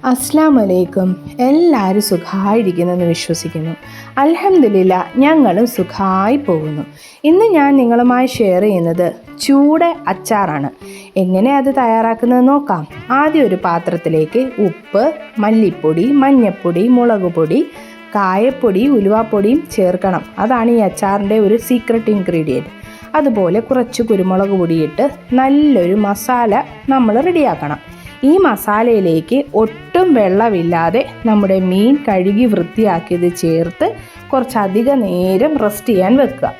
അസ്സലാമു അലൈക്കും. എല്ലാവരും സുഖമായിരിക്കുന്നെന്ന് വിശ്വസിക്കുന്നു. അൽഹംദുലില്ലാ ഞങ്ങളും സുഖമായി പോകുന്നു. ഇന്ന് ഞാൻ നിങ്ങളുമായി ഷെയർ ചെയ്യുന്നത് ചൂട അച്ചാറാണ്. എങ്ങനെ അത് തയ്യാറാക്കുന്നത് നോക്കാം. ആദ്യം ഒരു പാത്രത്തിലേക്ക് ഉപ്പ്, മല്ലിപ്പൊടി, മഞ്ഞൾപ്പൊടി, മുളക് പൊടി, കായപ്പൊടി, ഉലുവാപ്പൊടിയും ചേർക്കണം. അതാണ് ഈ അച്ചാറിൻ്റെ ഒരു സീക്രട്ട് ഇൻഗ്രീഡിയൻറ്റ്. അതുപോലെ കുറച്ച് കുരുമുളക് പൊടിയിട്ട് നല്ലൊരു മസാല നമ്മൾ റെഡിയാക്കണം. ഈ മസാലയിലേക്ക് ഒട്ടും വെള്ളമില്ലാതെ നമ്മുടെ മീൻ കഴുകി വൃത്തിയാക്കിയത് ചേർത്ത് കുറച്ചധികം നേരം റെസ്റ്റ് ചെയ്യാൻ വെക്കുക.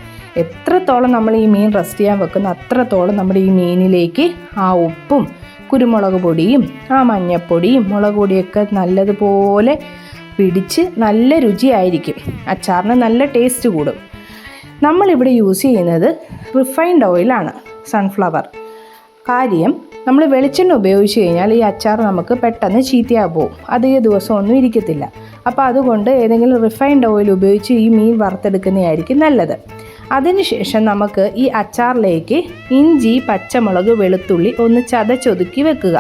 എത്രത്തോളം നമ്മൾ ഈ മീൻ റെസ്റ്റ് ചെയ്യാൻ വെക്കുന്നു അത്രത്തോളം നമ്മുടെ ഈ മീനിലേക്ക് ആ ഉപ്പും കുരുമുളക് പൊടിയും ആ മഞ്ഞൾപ്പൊടിയും മുളക് പൊടിയൊക്കെ നല്ലതുപോലെ പിടിച്ച് നല്ല രുചിയായിരിക്കും. അച്ചാറിന് നല്ല ടേസ്റ്റ് കൂടും. നമ്മളിവിടെ യൂസ് ചെയ്യുന്നത് റിഫൈൻഡ് ഓയിലാണ്, സൺഫ്ലവർ. കാര്യം നമ്മൾ വെളിച്ചെണ്ണ ഉപയോഗിച്ച് കഴിഞ്ഞാൽ ഈ അച്ചാർ നമുക്ക് പെട്ടെന്ന് ചീത്തയായി പോകും, അധിക ദിവസമൊന്നും ഇരിക്കത്തില്ല. അപ്പോൾ അതുകൊണ്ട് ഏതെങ്കിലും റിഫൈൻഡ് ഓയിൽ ഉപയോഗിച്ച് ഈ മീൻ വറുത്തെടുക്കുന്നതായിരിക്കും നല്ലത്. അതിനുശേഷം നമുക്ക് ഈ അച്ചാറിലേക്ക് ഇഞ്ചി, പച്ചമുളക്, വെളുത്തുള്ളി ഒന്ന് ചതച്ചൊതുക്കി വെക്കുക.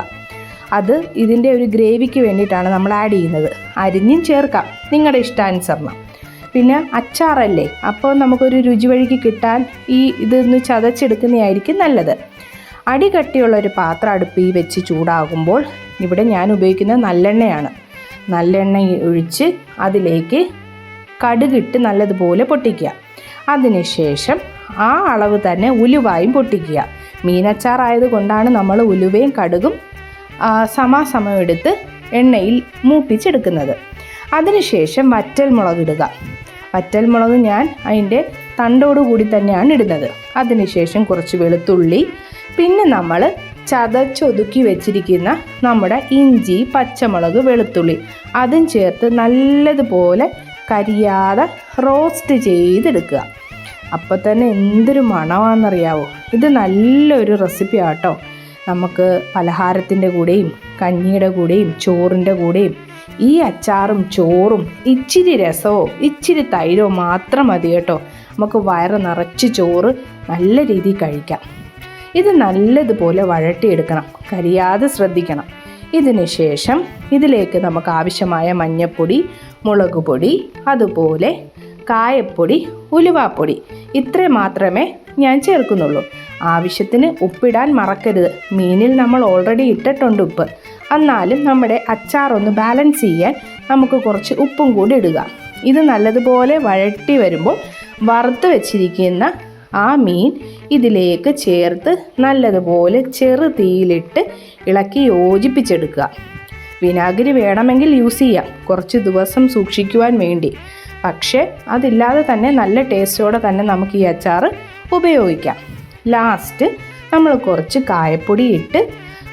അത് ഇതിൻ്റെ ഒരു ഗ്രേവിക്ക് വേണ്ടിയിട്ടാണ് നമ്മൾ ആഡ് ചെയ്യുന്നത്. അരിഞ്ഞും ചേർക്കാം നിങ്ങളുടെ ഇഷ്ടാനുസരണം. പിന്നെ അച്ചാറല്ലേ, അപ്പോൾ നമുക്കൊരു രുചി വഴിക്ക് കിട്ടാൻ ഇതൊന്ന് ചതച്ചെടുക്കുന്നതായിരിക്കും നല്ലത്. അടികട്ടിയുള്ളൊരു പാത്രം അടുപ്പിൽ വെച്ച് ചൂടാകുമ്പോൾ ഇവിടെ ഞാൻ ഉപയോഗിക്കുന്നത് നല്ലെണ്ണയാണ്. നല്ലെണ്ണ ഒഴിച്ച് അതിലേക്ക് കടുകിട്ട് നല്ലതുപോലെ പൊട്ടിക്കുക. അതിനുശേഷം ആ അളവ് തന്നെ ഉലുവായും പൊട്ടിക്കുക. മീനച്ചാറായതുകൊണ്ടാണ് നമ്മൾ ഉലുവയും കടുകും സമാസമം എടുത്ത് എണ്ണയിൽ മൂപ്പിച്ചെടുക്കുന്നത്. അതിനുശേഷം വറ്റൽമുളക് ഇടുക. വറ്റൽമുളക് ഞാൻ അതിൻ്റെ തണ്ടോടുകൂടി തന്നെയാണ് ഇടുന്നത്. അതിനുശേഷം കുറച്ച് വെളുത്തുള്ളി, പിന്നെ നമ്മൾ ചതച്ചൊതുക്കി വെച്ചിരിക്കുന്ന നമ്മുടെ ഇഞ്ചി, പച്ചമുളക്, വെളുത്തുള്ളി അതും ചേർത്ത് നല്ലതുപോലെ കരിയാതെ റോസ്റ്റ് ചെയ്തെടുക്കുക. അപ്പോൾ തന്നെ എന്തൊരു മണമാണെന്നറിയാവോ. ഇത് നല്ലൊരു റെസിപ്പിയാണ് കേട്ടോ. നമുക്ക് പലഹാരത്തിൻ്റെ കൂടെയും കഞ്ഞിയുടെ കൂടെയും ചോറിൻ്റെ കൂടെയും ഈ അച്ചാറും ചോറും ഇച്ചിരി രസമോ ഇച്ചിരി തൈരോ മാത്രം മതി കേട്ടോ. നമുക്ക് വയറ് നിറച്ച് ചോറ് നല്ല രീതിയിൽ കഴിക്കാം. ഇത് നല്ലതുപോലെ വഴട്ടിയെടുക്കണം, കരിയാതെ ശ്രദ്ധിക്കണം. ഇതിന് ശേഷം ഇതിലേക്ക് നമുക്ക് ആവശ്യമായ മഞ്ഞൾപ്പൊടി, മുളക് പൊടി, അതുപോലെ കായപ്പൊടി, ഉലുവാപ്പൊടി ഇത്രയും മാത്രമേ ഞാൻ ചേർക്കുന്നുള്ളൂ. ആവശ്യത്തിന് ഉപ്പിടാൻ മറക്കരുത്. മീനിൽ നമ്മൾ ഓൾറെഡി ഇട്ടിട്ടുണ്ട് ഉപ്പ്. എന്നാലും നമ്മുടെ അച്ചാറൊന്ന് ബാലൻസ് ചെയ്യാൻ നമുക്ക് കുറച്ച് ഉപ്പും കൂടി ഇടുക. ഇത് നല്ലതുപോലെ വഴട്ടി വരുമ്പോൾ വറുത്ത് വെച്ചിരിക്കുന്ന ആ മീൻ ഇതിലേക്ക് ചേർത്ത് നല്ലതുപോലെ ചെറു തീയിലിട്ട് ഇളക്കി യോജിപ്പിച്ചെടുക്കുക. വിനാഗിരി വേണമെങ്കിൽ യൂസ് ചെയ്യാം, കുറച്ച് ദിവസം സൂക്ഷിക്കുവാൻ വേണ്ടി. പക്ഷേ അതില്ലാതെ തന്നെ നല്ല ടേസ്റ്റോടെ തന്നെ നമുക്ക് ഈ അച്ചാർ ഉപയോഗിക്കാം. ലാസ്റ്റ് നമ്മൾ കുറച്ച് കായപ്പൊടി ഇട്ട്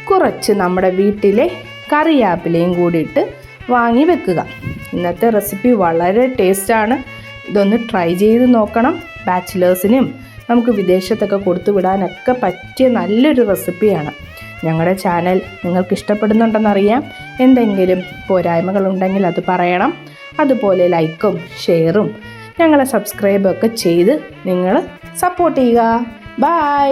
കുറച്ച് നമ്മുടെ വീട്ടിലെ കറിവേപ്പിലയും കൂടി ഇട്ട് വാങ്ങി വെക്കുക. ഇന്നത്തെ റെസിപ്പി വളരെ ടേസ്റ്റാണ്. ഇതൊന്ന് ട്രൈ ചെയ്ത് നോക്കണം. ബാച്ചിലേഴ്സിനും നമുക്ക് വിദേശത്തൊക്കെ കൊടുത്തു വിടാനൊക്കെ പറ്റിയ നല്ലൊരു റെസിപ്പിയാണ്. ഞങ്ങളുടെ ചാനൽ നിങ്ങൾക്ക് ഇഷ്ടപ്പെടുന്നുണ്ടെന്നറിയാം. എന്തെങ്കിലും പോരായ്മകളുണ്ടെങ്കിൽ അത് പറയണം. അതുപോലെ ലൈക്കും ഷെയറും ഞങ്ങളെ സബ്സ്ക്രൈബൊക്കെ ചെയ്ത് നിങ്ങൾ സപ്പോർട്ട് ചെയ്യുക. ബൈ.